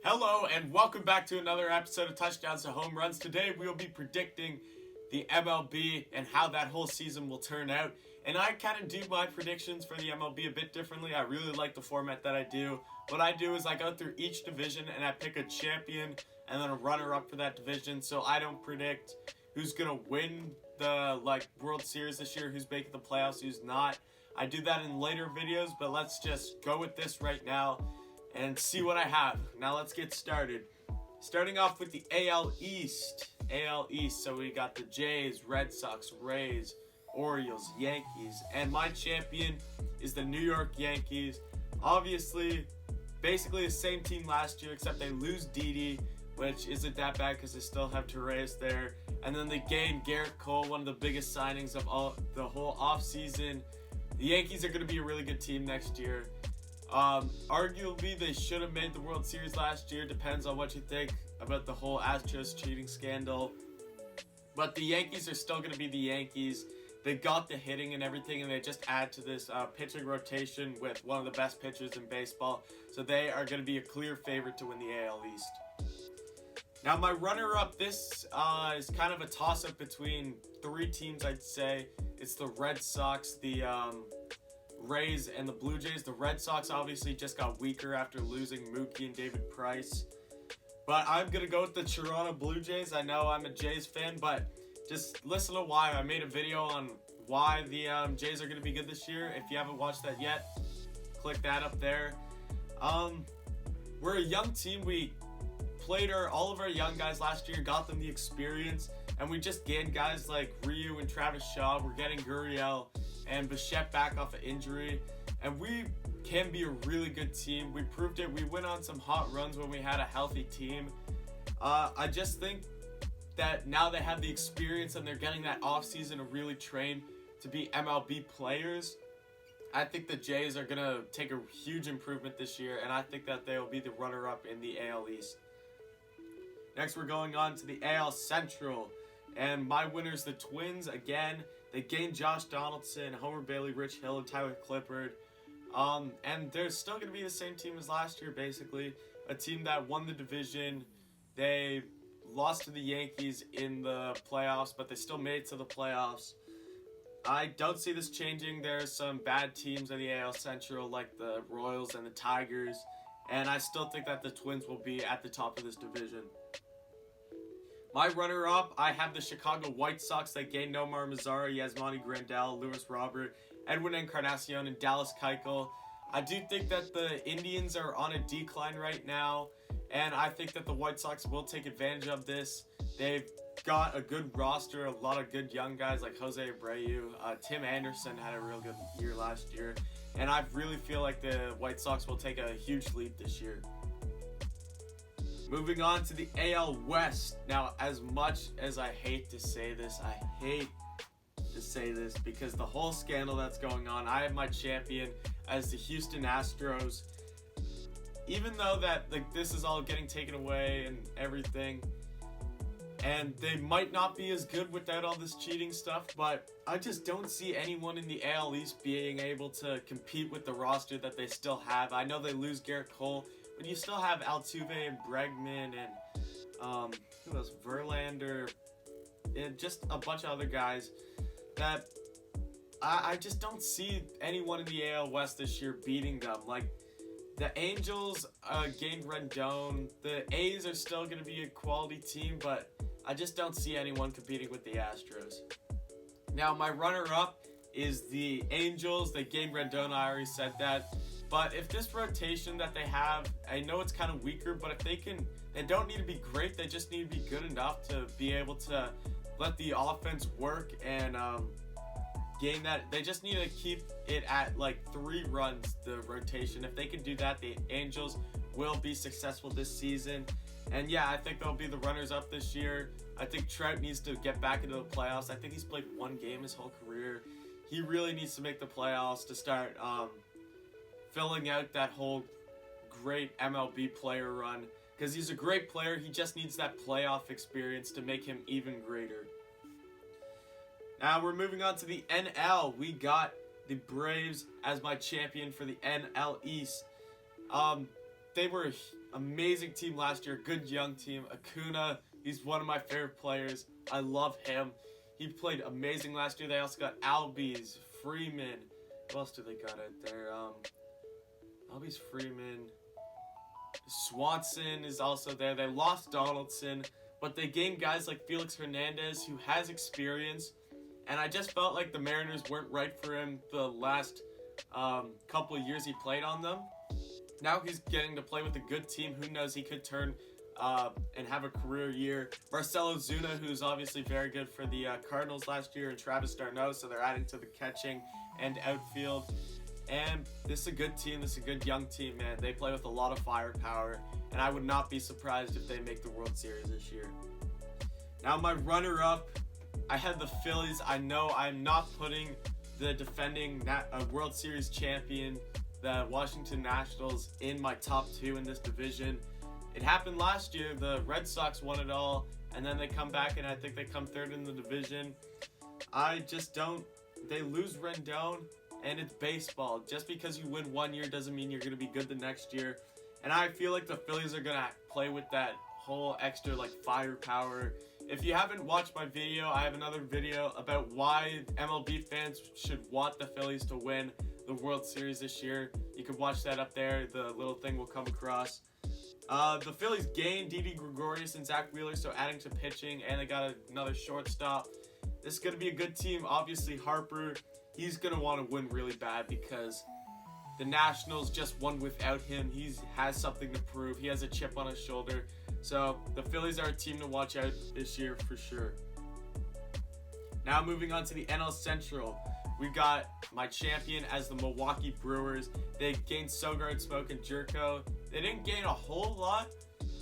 Hello and welcome back to another episode of Touchdowns to Home Runs. Today we will be predicting the MLB and how that whole season will turn out. And I kind of do my predictions for the MLB a bit differently. I really like the format that I do. What I do is I go through each division and I pick a champion and then a runner-up for that division. So I don't predict who's going to win the World Series this year, who's making the playoffs, who's not. I do that in later videos, but let's just go with this right now and see what I have. Now let's get started. Starting off with the AL East. So we got the Jays, Red Sox, Rays, Orioles, Yankees, and my champion is the New York Yankees. Obviously, basically the same team last year, except they lose Didi, which isn't that bad because they still have Torres there. And then they gain Garrett Cole, one of the biggest signings of the whole offseason. The Yankees are going to be a really good team next year. Arguably, they should have made the World Series last year. Depends on what you think about the whole Astros cheating scandal. But the Yankees are still going to be the Yankees. They got the hitting and everything, and they just add to this pitching rotation with one of the best pitchers in baseball. So they are going to be a clear favorite to win the AL East. Now, my runner-up, this is kind of a toss-up between three teams, I'd say. It's the Red Sox, the Rays, and the Blue Jays. The Red Sox obviously just got weaker after losing Mookie and David Price. But I'm going to go with the Toronto Blue Jays. I know I'm a Jays fan, but just listen to why. I made a video on why the Jays are going to be good this year. If you haven't watched that yet, click that up there. We're a young team. We played all of our young guys last year, got them the experience, and we just gained guys like Ryu and Travis Shaw. We're getting Gurriel and Bichette back off of injury, and we can be a really good team. We proved it. We went on some hot runs when we had a healthy team. I just think that now they have the experience and they're getting that offseason to really train to be MLB players. I think the Jays are going to take a huge improvement this year, and I think that they will be the runner-up in the AL East. Next, we're going on to the AL Central, and my winners, the Twins, again. They gained Josh Donaldson, Homer Bailey, Rich Hill, and Tyler Clippard. And they're still going to be the same team as last year, basically. A team that won the division. They lost to the Yankees in the playoffs, but they still made it to the playoffs. I don't see this changing. There's some bad teams in the AL Central, like the Royals and the Tigers. And I still think that the Twins will be at the top of this division. My runner-up, I have the Chicago White Sox. They gained Nomar Mazara, Yasmani Grandal, Luis Robert, Edwin Encarnacion, and Dallas Keuchel. I do think that the Indians are on a decline right now, and I think that the White Sox will take advantage of this. They've got a good roster, a lot of good young guys like Jose Abreu. Tim Anderson had a real good year last year, and I really feel like the White Sox will take a huge leap this year. Moving on to the AL West. Now, as much as I hate to say this, because the whole scandal that's going on, I have my champion as the Houston Astros. Even though that this is all getting taken away and everything, and they might not be as good without all this cheating stuff, but I just don't see anyone in the AL East being able to compete with the roster that they still have. I know they lose Garrett Cole, but you still have Altuve and Bregman and who else? Verlander and just a bunch of other guys that I just don't see anyone in the AL West this year beating them. Like the Angels gained Rendon. The A's are still going to be a quality team, but I just don't see anyone competing with the Astros. Now my runner-up is the Angels. They gained Rendon. I already said that. But if this rotation that they have, I know it's kind of weaker, but if they don't need to be great, they just need to be good enough to be able to let the offense work and gain that. They just need to keep it at 3 runs, the rotation. If they can do that, the Angels will be successful this season. And yeah, I think they'll be the runners-up this year. I think Trout needs to get back into the playoffs. I think he's played 1 game his whole career. He really needs to make the playoffs to start filling out that whole great MLB player run, because he's a great player. He just needs that playoff experience to make him even greater. Now we're moving on to the NL. We got the Braves as my champion for the NL East. They were amazing team last year, good young team. Acuna, he's one of my favorite players. I love him. He played amazing last year. They also got Albies, Freeman. Who else do they got out there? Albies, Freeman. Swanson is also there. They lost Donaldson, but they gained guys like Felix Hernandez, who has experience. And I just felt like the Mariners weren't right for him the last couple of years he played on them. Now he's getting to play with a good team. Who knows, he could turn and have a career year. Marcelo Zuna, who's obviously very good for the Cardinals last year, and Travis d'Arnaud, so they're adding to the catching and outfield. And this is a good team. This is a good young team, man. They play with a lot of firepower, and I would not be surprised if they make the World Series this year. Now my runner-up, I had the Phillies. I know I'm not putting the defending World Series champion, the Washington Nationals, in my top 2 in this division. It happened last year. The Red Sox won it all, and then they come back, and I think they come 3rd in the division. I just don't. They lose Rendon, and it's baseball. Just because you win one year doesn't mean you're going to be good the next year. And I feel like the Phillies are going to play with that whole extra firepower. If you haven't watched my video, I have another video about why MLB fans should want the Phillies to win the World Series this year. You can watch that up there. The little thing will come across. The Phillies gained Didi Gregorius and Zach Wheeler, so adding to pitching, and they got another shortstop. This is going to be a good team. Obviously, Harper, he's going to want to win really bad because the Nationals just won without him. He has something to prove. He has a chip on his shoulder. So the Phillies are a team to watch out this year for sure. Now moving on to the NL Central. We got my champion as the Milwaukee Brewers. They gained Sogard, Smoke, and Jerko. They didn't gain a whole lot,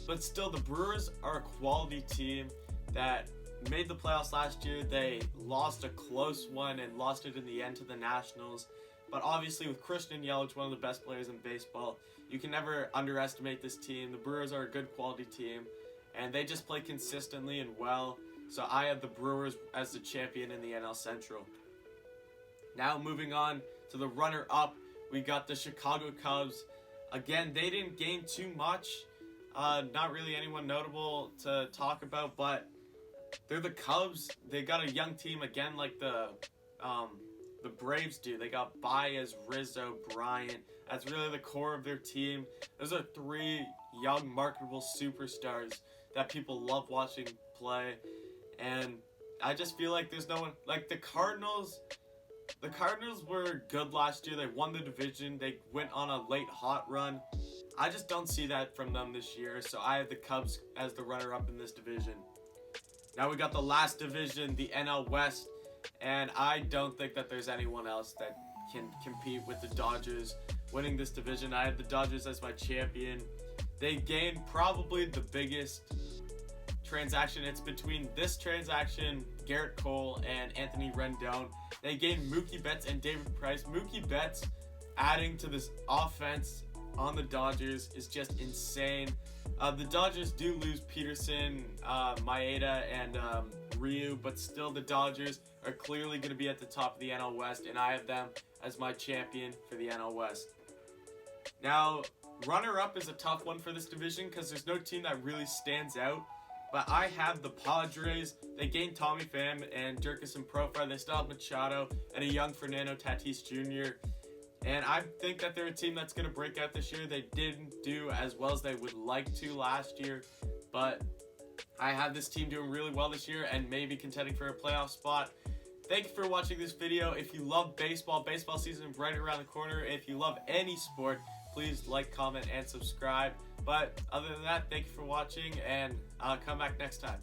but still the Brewers are a quality team that made the playoffs last year. They lost a close one and lost it in the end to the Nationals. But obviously with Christian Yelich, one of the best players in baseball, you can never underestimate this team. The Brewers are a good quality team, and they just play consistently and well. So I have the Brewers as the champion in the NL Central. Now moving on to the runner-up, we got the Chicago Cubs. Again, they didn't gain too much. Not really anyone notable to talk about, but they're the Cubs. They got a young team again, like the Braves do. They got Baez, Rizzo, Bryant. That's really the core of their team. Those are 3 young, marketable superstars that people love watching play. And I just feel like there's no one like the Cardinals. The Cardinals were good last year. They won the division. They went on a late hot run. I just don't see that from them this year. So I have the Cubs as the runner-up in this division. Now we got the last division, the NL West. And I don't think that there's anyone else that can compete with the Dodgers winning this division. I have the Dodgers as my champion. They gained probably the biggest transaction. It's between this transaction, Garrett Cole, and Anthony Rendon. They gained Mookie Betts and David Price. Mookie Betts adding to this offense on the Dodgers is just insane. The Dodgers do lose Peterson, Maeda, and Ryu, but still the Dodgers are clearly going to be at the top of the NL West, and I have them as my champion for the NL West. Now, runner-up is a tough one for this division because there's no team that really stands out, but I have the Padres. They gained Tommy Pham and Jurkison Profar. They still have Machado and a young Fernando Tatis Jr., and I think that they're a team that's going to break out this year. They didn't do as well as they would like to last year, but I have this team doing really well this year and maybe contending for a playoff spot. Thank you for watching this video. If you love baseball, baseball season is right around the corner. If you love any sport, please like, comment, and subscribe. But other than that, thank you for watching, and I'll come back next time.